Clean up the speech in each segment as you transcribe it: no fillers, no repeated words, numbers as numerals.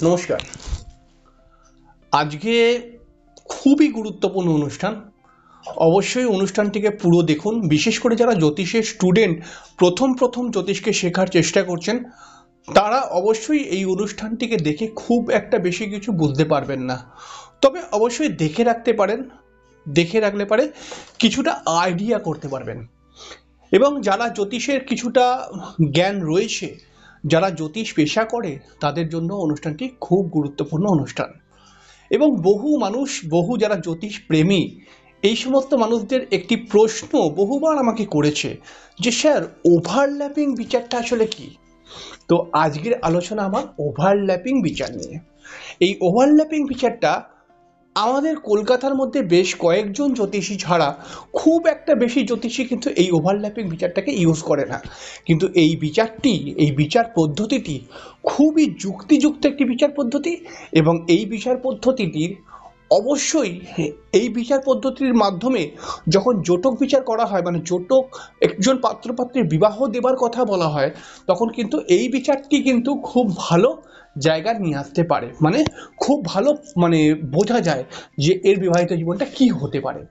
নমস্কার। আজকে খুবই গুরুত্বপূর্ণ অনুষ্ঠান। অবশ্যই অনুষ্ঠানটিকে পুরো দেখুন। বিশেষ করে যারা জ্যোতিষের স্টুডেন্ট, প্রথম জ্যোতিষকে শেখার চেষ্টা করছেন, তারা অবশ্যই এই অনুষ্ঠানটিকে দেখে খুব একটা বেশি কিছু বুঝতে পারবেন না। তবে অবশ্যই দেখে রাখতে পারেন। দেখে রাখলে পারে কিছুটা আইডিয়া করতে পারবেন। এবং যারা জ্যোতিষের কিছুটা জ্ঞান রয়েছে, যারা জ্যোতিষ পেশা করে, তাদের জন্য অনুষ্ঠানটি খুব গুরুত্বপূর্ণ অনুষ্ঠান। এবং বহু মানুষ, বহু যারা জ্যোতিষ প্রেমী, এই সমস্ত মানুষদের একটি প্রশ্ন বহুবার আমাকে করেছে যে স্যার, ওভারল্যাপিং বিচারটা আসলে কি? তো আজকের আলোচনা আমার ওভারল্যাপিং বিচার নিয়ে। এই ওভারল্যাপিং বিচারটা আমাদের কলকাতার মধ্যে বেশ কয়েকজন জ্যোতিষী ছাড়া খুব একটা বেশি জ্যোতিষী কিন্তু এই ওভারল্যাপিং বিচারটাকে ইউজ করে না। কিন্তু এই বিচারটি, এই বিচার পদ্ধতিটি খুবই যুক্তিযুক্ত একটি বিচার পদ্ধতি। এবং এই বিচার পদ্ধতিটির অবশ্যই, এই বিচার পদ্ধতির মাধ্যমে যখন জোটক বিচার করা হয়, মানে জোটক একজন পাত্রপাত্রীর বিবাহ দেবার কথা বলা হয়, তখন কিন্তু এই বিচারটি কিন্তু খুব ভালো জায়গা নিয়ে আসতে পারে। মানে খুব ভালো, মানে বোঝা যায় যে এর বিবাহিত জীবনটা কি হতে পারে।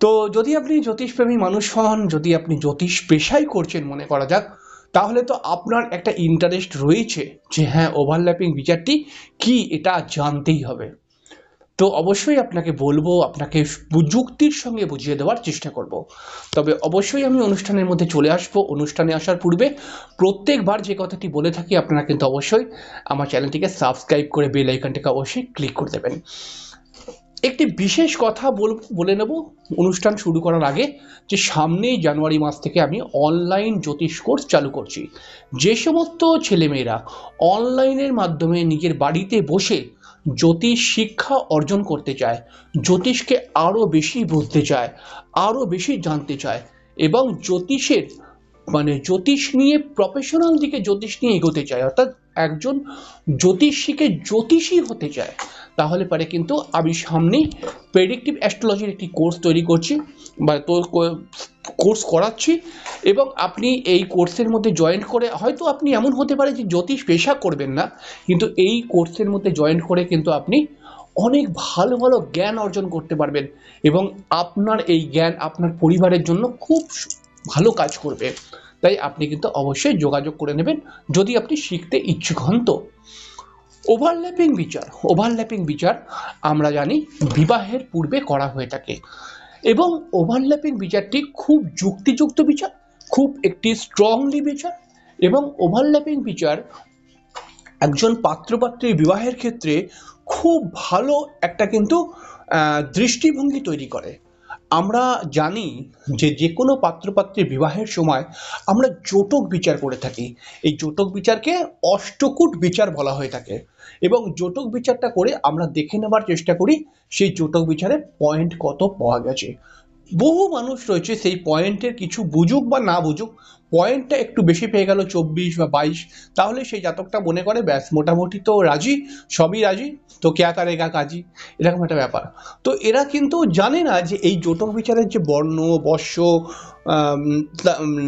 তো যদি আপনি জ্যোতিষপ্রেমী মানুষ হন, যদি আপনি জ্যোতিষ পেশাই করছেন মনে করা যাক, তাহলে তো আপনার একটা ইন্টারেস্ট রয়েছে যে হ্যাঁ, ওভারল্যাপিং বিচারটি কি, এটা জানতেই হবে। তো অবশ্যই আপনাকে বলবো, আপনাকে যুক্তির সঙ্গে বুঝিয়ে দেওয়ার চেষ্টা করব। তবে অবশ্যই আমি অনুষ্ঠানের মধ্যে চলে আসবো। অনুষ্ঠানে আসার পূর্বে প্রত্যেকবার যে কথাটি বলে থাকি, আপনারা কিন্তু অবশ্যই আমার চ্যানেলটিকে সাবস্ক্রাইব করে বেল আইকনটিকে অবশ্যই ক্লিক করে দেবেন। একটি বিশেষ কথা বলে নেব অনুষ্ঠান শুরু করার আগে, যে সামনেই জানুয়ারি মাস থেকে আমি অনলাইন জ্যোতিষ কোর্স চালু করছি। যে সমস্ত ছেলেমেয়েরা অনলাইনের মাধ্যমে নিজের বাড়িতে বসে জ্যোতিষ শিক্ষা অর্জন করতে চায়, জ্যোতিষকে আরও বেশি বুঝতে চায়, আরও বেশি জানতে চায়, এবং জ্যোতিষের, মানে জ্যোতিষ নিয়ে প্রফেশনাল দিকে জ্যোতিষ নিয়ে এগোতে চায়, অর্থাৎ একজন জ্যোতিষ শিখে জ্যোতিষী হতে চায়, তাহলে পারে কিন্তু আমি সামনেই প্রেডিক্টিভ অ্যাস্ট্রোলজির একটি কোর্স তৈরি করছি, বা কোর্স করাচ্ছি। এবং আপনি এই কোর্সের মধ্যে জয়েন করে, হয়তো আপনি এমন হতে পারে যে জ্যোতিষ পেশা করবেন না, কিন্তু এই কোর্সের মধ্যে জয়েন করে কিন্তু আপনি অনেক ভালো ভালো জ্ঞান অর্জন করতে পারবেন। এবং আপনার এই জ্ঞান আপনার পরিবারের জন্য খুব ভালো কাজ করবে। তাই আপনি কিন্তু অবশ্যই যোগাযোগ করে নেবেন যদি আপনি শিখতে ইচ্ছুক হন। তো ওভারল্যাপিং বিচার আমরা জানি বিবাহের পূর্বে করা হয়ে থাকে। এবং ওভারল্যাপিং বিচারটি খুব যুক্তিযুক্ত বিচার, খুব একটি স্ট্রংলি বিচার। এবং ওভারল্যাপিং বিচার একজন পাত্রপাত্রীর বিবাহের ক্ষেত্রে খুব ভালো একটা কিন্তু দৃষ্টিভঙ্গি তৈরি করে। আমরা জানি যে যে কোনো পাত্রপাত্রীর বিবাহের সময় আমরা জোটক বিচার করে থাকি। এই জোটক বিচারকে অষ্টকূট বিচার বলা হয়ে থাকে। এবং জোটক বিচারটা করে আমরা দেখে নেবার চেষ্টা করি সেই জোটক বিচারে পয়েন্ট কত পাওয়া গেছে। বহু মানুষ রয়েছে সেই পয়েন্টের কিছু বুঝুক বা না বুঝুক, পয়েন্টটা একটু বেশি পেয়ে গেল 24 বা 22, তাহলে সেই জাতকটা মনে করে ব্যাস মোটামুটি তো রাজি, সবই রাজি, তো ক্যা করেগা কাজী, এরকম একটা ব্যাপার। তো এরা কিন্তু জানে না যে এই জোটক বিচারের যে বর্ণ, বর্ষ,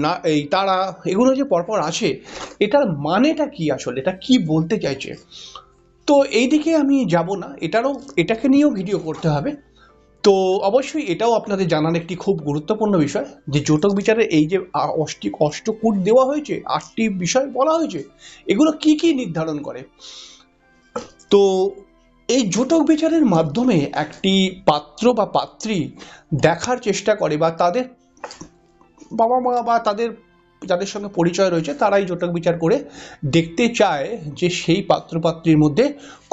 না এই তারা, এগুলো যে পরপর আছে, এটার মানেটা কি, আসলে এটা কি বলতে চাইছে। তো এই দিকে আমি যাব না, এটাকে নিয়েও ভিডিও করতে হবে। তো অবশ্যই এটাও আপনাদের জানার একটি খুব গুরুত্বপূর্ণ বিষয় যে জোটক বিচারে এই যে অষ্টকূট দেওয়া হয়েছে, 8টি বিষয় বলা হয়েছে, এগুলো কি কি নির্ধারণ করে। তো এই জোটক বিচারের মাধ্যমে একটি পাত্র বা পাত্রী দেখার চেষ্টা করে, বা তাদের বাবা মা বা তাদের যাদের সঙ্গে পরিচয় রয়েছে, তারাই জোটক বিচার করে দেখতে চায় যে সেই পাত্রপাত্রীর মধ্যে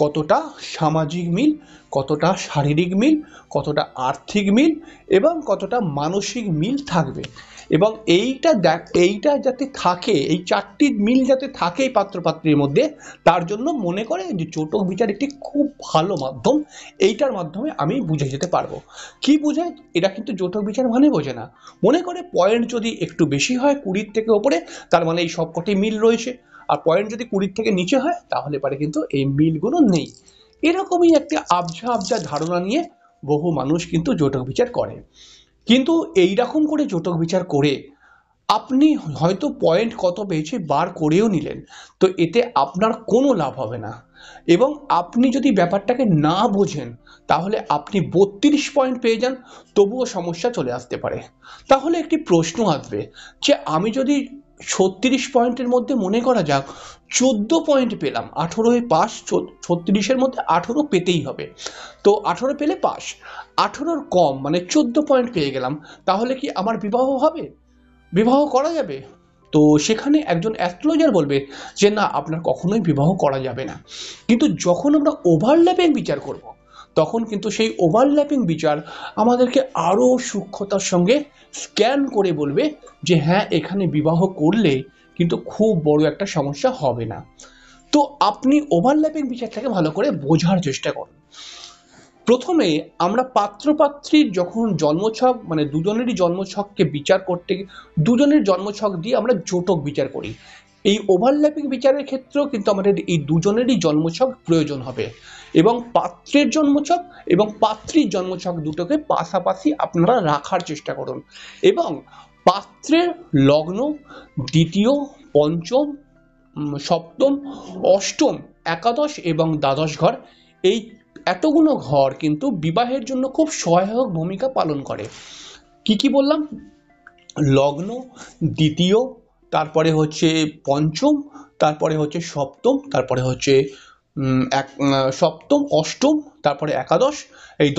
কতটা সামাজিক মিল, কতটা শারীরিক মিল, কতটা আর্থিক মিল, এবং কতটা মানসিক মিল থাকবে। এবং এইটা যাতে থাকে, এই 4টি মিল যাতে থাকে এই পাত্রপাত্রীর মধ্যে, তার জন্য মনে করে যে জোটক বিচার একটি খুব ভালো মাধ্যম। এইটার মাধ্যমে আমি বুঝে যেতে পারবো। কি বোঝায় এটা কিন্তু জোটক বিচার মানে বোঝে না, মনে করে পয়েন্ট যদি একটু বেশি হয় 20 থেকে ওপরে, তার মানে এই সবকটি মিল রয়েছে। আর পয়েন্ট যদি 20 থেকে নিচে হয়, তাহলে পারে কিন্তু এই মিলগুলো নেই। এরকমই একটা আবঝা ধারণা নিয়ে বহু মানুষ কিন্তু জোটক বিচার করে। কিন্তু এইরকম করে জোটক বিচার করে আপনি হয়তো পয়েন্ট কত পেয়েছে বার করেও নিলেন, তো এতে আপনার কোনো লাভ হবে না। এবং আপনি যদি ব্যাপারটাকে না বোঝেন, তাহলে আপনি 32 পয়েন্ট পেয়ে যান, তবুও সমস্যা চলে আসতে পারে। তাহলে একটি প্রশ্ন আসবে যে আমি যদি 36 পয়েন্টের মধ্যে মনে করা যাক 14 পয়েন্ট পেলাম, 18 পাস, 36-এর মধ্যে 18 পেতেই হবে, তো 18 পেলে পাস, 18-র কম মানে 14 পয়েন্ট পেয়ে গেলাম, তাহলে কি আমার বিবাহ হবে, বিবাহ করা যাবে? তো সেখানে একজন অ্যাস্ট্রোলজার বলবে যে না, আপনার কখনোই বিবাহ করা যাবে না। কিন্তু যখন আমরা ওভারল্যাপিং বিচার করব, তখন কিন্তু সেই ওভারল্যাপিং বিচার আমাদেরকে আরও সূক্ষ্মতার সঙ্গে স্ক্যান করে বলবে যে হ্যাঁ, এখানে বিবাহ করলে কিন্তু খুব বড় একটা সমস্যা হবে না। তো আপনি ওভারল্যাপিং বিচারটাকে ভালো করে বোঝার চেষ্টা করুন। প্রথমে আমরা পাত্র-পাত্রীর যখন জন্মছক, মানে দুজনেরই জন্মছককে বিচার করতে, দুজনের জন্মছক দিয়ে আমরা জোটক বিচার করি। এই ওভারল্যাপিং বিচারের ক্ষেত্রেও কিন্তু আমাদের এই দুজনেরই জন্মছক প্রয়োজন হবে, এবং পাত্রের জন্মছক এবং পাত্রীর জন্মছক দুটোকে পাশাপাশি আপনারা রাখার চেষ্টা করুন। এবং পাত্রের লগ্ন, দ্বিতীয়, পঞ্চম, সপ্তম, অষ্টম, একাদশ এবং দ্বাদশ ঘর, এই এতগুলো ঘর কিন্তু বিবাহের জন্য খুব সহায়ক ভূমিকা পালন করে। কি কি বললাম? লগ্ন, দ্বিতীয়, তারপরে হচ্ছে পঞ্চম, তারপরে হচ্ছে সপ্তম, তারপরে হচ্ছে সপ্তম, অষ্টম, তারপরে একাদশ, এই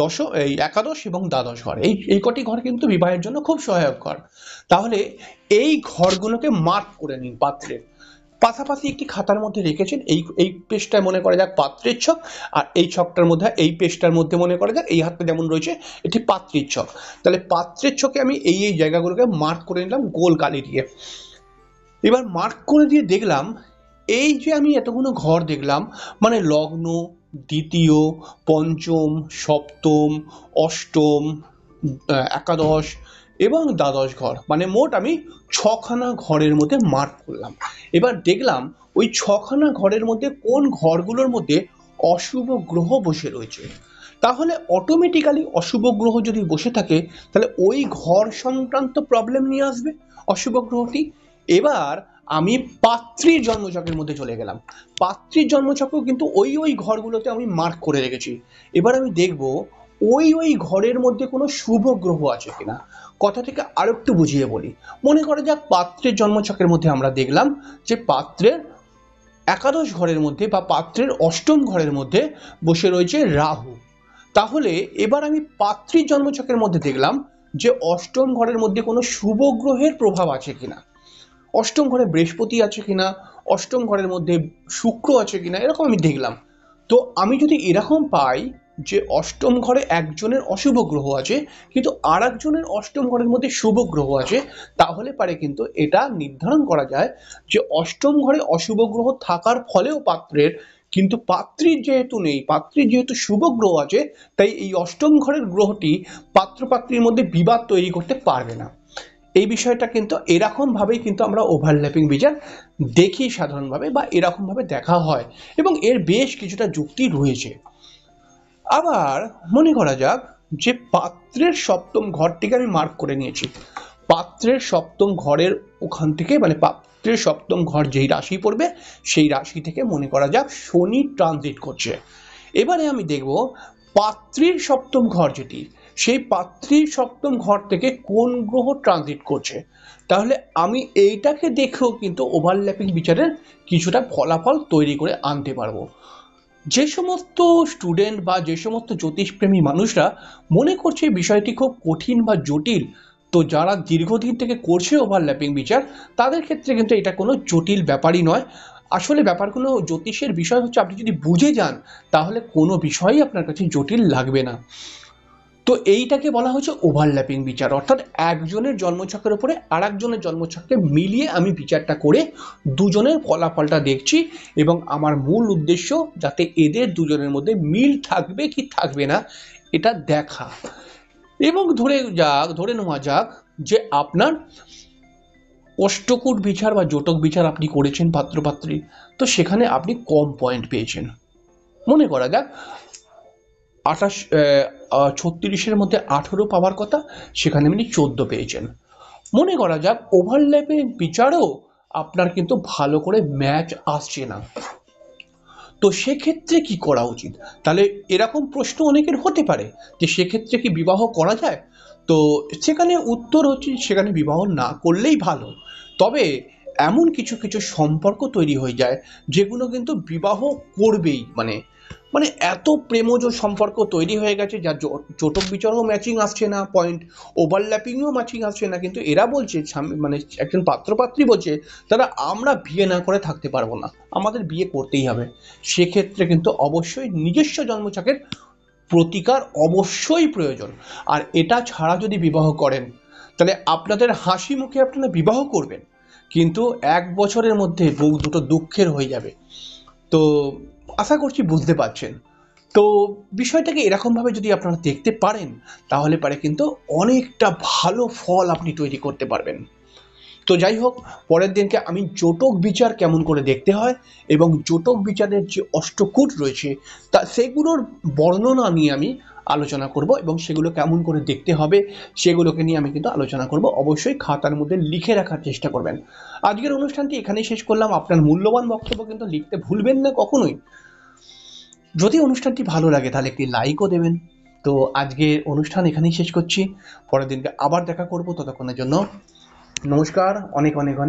একাদশ এবং দ্বাদশ ঘর, এই কটি ঘর কিন্তু বিবাহের জন্য খুব সহায়ক ঘর। তাহলে এই ঘরগুলোকে মার্ক করে নিন পাত্রের, পাশাপাশি একটি খাতার মধ্যে রেখেছেন। এই পেজটায় মনে করা যাক পাত্রের ছক, আর এই ছকটার মধ্যে, এই পেজটার মধ্যে মনে করা যাক এই হাতটা যেমন রয়েছে এটি পাত্রের ছক। তাহলে পাত্রের ছকে আমি এই জায়গাগুলোকে মার্ক করে নিলাম গোল কালি দিয়ে। এবার মার্ক করে দিয়ে দেখলাম, এই যে আমি এতগুলো ঘর দেখলাম, মানে লগ্ন, দ্বিতীয়, পঞ্চম, সপ্তম, অষ্টম, একাদশ এবং দ্বাদশ ঘর, মানে মোট আমি ছখানা ঘরের মধ্যে মার্ক করলাম। এবার দেখলাম ওই ছখানা ঘরের মধ্যে কোন ঘরগুলোর মধ্যে অশুভ গ্রহ বসে রয়েছে। তাহলে অটোমেটিক্যালি অশুভ গ্রহ যদি বসে থাকে, তাহলে ওই ঘর সংক্রান্ত প্রবলেম নিয়ে আসবে অশুভ গ্রহটি। এবার আমি পাত্রীর জন্মছকের মধ্যে চলে গেলাম। পাত্রীর জন্মছকেও কিন্তু ওই ঘরগুলোতে আমি মার্ক করে রেখেছি। এবার আমি দেখব ওই ঘরের মধ্যে কোনো শুভ গ্রহ আছে কিনা। কথাটিকে আরো একটু বুঝিয়ে বলি। মনে করা যাক পাত্রের জন্মছকের মধ্যে আমরা দেখলাম যে পাত্রের একাদশ ঘরের মধ্যে বা পাত্রের অষ্টম ঘরের মধ্যে বসে রয়েছে রাহু। তাহলে এবার আমি পাত্রীর জন্মছকের মধ্যে দেখলাম যে অষ্টম ঘরের মধ্যে কোনো শুভ গ্রহের প্রভাব আছে কিনা, অষ্টম ঘরে বৃহস্পতি আছে কিনা, অষ্টম ঘরের মধ্যে শুক্র আছে কিনা, এরকম আমি দেখলাম। তো আমি যদি এরকম পাই যে অষ্টম ঘরে একজনের অশুভ গ্রহ আছে কিন্তু আর একজনের অষ্টম ঘরের মধ্যে শুভ গ্রহ আছে, তাহলে পারে কিন্তু এটা নির্ধারণ করা যায় যে অষ্টম ঘরে অশুভ গ্রহ থাকার ফলেও পাত্রের, কিন্তু পাত্রীর যেহেতু নেই, পাত্রীর যেহেতু শুভ গ্রহ আছে, তাই এই অষ্টম ঘরের গ্রহটি পাত্র পাত্রীর মধ্যে বিবাদ তৈরি করতে পারবে না। এই বিষয়টা কিন্তু এরকম ভাবেই কিন্তু আমরা ওভারল্যাপিং বিচার দেখি সাধারণভাবে, বা এরকম ভাবে দেখা হয়, এবং এর বেশ কিছুটা যুক্তি রয়েছে। আবার মনে করা যাক যে পাত্রের সপ্তম ঘরটিকে আমি মার্ক করে নিয়েছি। পাত্রের সপ্তম ঘরের ওখান থেকে, মানে পাত্রের সপ্তম ঘর যেই রাশি পড়বে সেই রাশি থেকে মনে করা যাক শনি ট্রানজিট করছে। এবারে আমি দেখব পাত্রীর সপ্তম ঘর যেটি, সেই পাত্রীর সপ্তম ঘর থেকে কোন গ্রহ ট্রানজিট করছে। তাহলে আমি এইটাকে দেখেও কিন্তু ওভারল্যাপিং বিচারের কিছুটা ফলাফল তৈরি করে আনতে পারবো। যে সমস্ত স্টুডেন্ট বা যে সমস্ত জ্যোতিষপ্রেমী মানুষরা মনে করছে বিষয়টি খুব কঠিন বা জটিল, তো যারা দীর্ঘদিন থেকে করছে ওভারল্যাপিং বিচার, তাদের ক্ষেত্রে কিন্তু এটা কোনো জটিল ব্যাপারই নয়। আসলে ব্যাপারগুলো, জ্যোতিষের বিষয় হচ্ছে আপনি যদি বুঝে যান, তাহলে কোনো বিষয়ই আপনার কাছে জটিল লাগবে না। তো এইটাকে বলা হচ্ছে ওভারল্যাপিং বিচার, অর্থাৎ একজনের জন্মছকের উপরে আর একজনের জন্মছককে মিলিয়ে আমি বিচারটা করে দুজনের ফলাফলটা দেখছি, এবং আমার মূল উদ্দেশ্য যাতে এদের দুজনের মধ্যে মিল থাকবে কি থাকবে না এটা দেখা। এবং ধরে নেওয়া যাক যে আপনার অষ্টকূট বিচার বা জোটক বিচার আপনি করেছেন পাত্রপাত্রী, তো সেখানে আপনি কম পয়েন্ট পেয়েছেন। মনে করা যাক 36-এর মধ্যে 18 পাওয়ার কথা, সেখানে আপনি 14 পেয়েছেন। মনে করা যাক ওভারল্যাপের বিচারেও আপনার কিন্তু ভালো করে ম্যাচ আসছে না, তো সেক্ষেত্রে কি করা উচিত? তাহলে এরকম প্রশ্ন অনেকের হতে পারে যে সেক্ষেত্রে কি বিবাহ করা যায়? তো সেখানে উত্তর হচ্ছে সেখানে বিবাহ না করলেই ভালো। তবে এমন কিছু কিছু সম্পর্ক তৈরি হয়ে যায় যেগুলো কিন্তু বিবাহ করবেই, মানে মানে এত প্রেমজ সম্পর্ক তৈরি হয়ে গেছে যার জটক বিচারও ম্যাচিং আসছে না, পয়েন্ট ওভারল্যাপিংও ম্যাচিং আসছে না, কিন্তু এরা বলছে মানে একজন পাত্রপাত্রী বলছে তারা আমরা বিয়ে না করে থাকতে পারবো না, আমাদের বিয়ে করতেই হবে। সেক্ষেত্রে কিন্তু অবশ্যই নিজস্ব জন্মছকের প্রতিকার অবশ্যই প্রয়োজন। আর এটা ছাড়া যদি বিবাহ করেন তাহলে আপনাদের হাসি মুখে আপনারা বিবাহ করবেন, কিন্তু 1 বছরের মধ্যে বউ দুটো দুঃখের হয়ে যাবে। তো আশা করছি বুঝতে পারছেন। তো বিষয়টাকে এরকমভাবে যদি আপনারা দেখতে পারেন তাহলে পারে কিন্তু অনেকটা ভালো ফল আপনি তৈরি করতে পারবেন। তো যাই হোক, পরের দিনকে আমি জটক বিচার কেমন করে দেখতে হয় এবং জটক বিচারের যে অষ্টকূট রয়েছে তা সেগুলোর বর্ণনা নিয়ে আমি আলোচনা করব এবং সেগুলো কেমন করে দেখতে হবে সেগুলোকে নিয়ে আমি কিন্তু আলোচনা করব। অবশ্যই খাতার মধ্যে লিখে রাখার চেষ্টা করবেন। আজকের অনুষ্ঠানটি এখানেই শেষ করলাম। আপনার মূল্যবান বক্তব্য কিন্তু লিখতে ভুলবেন না কখনোই। যদি অনুষ্ঠানটি ভালো লাগে তাহলে একটি লাইকও দেবেন। তো আজকের অনুষ্ঠান এখানেই শেষ করছি, পরের দিনকে আবার দেখা করব। ততক্ষণের জন্য নমস্কার, অনেক অনেক অনেক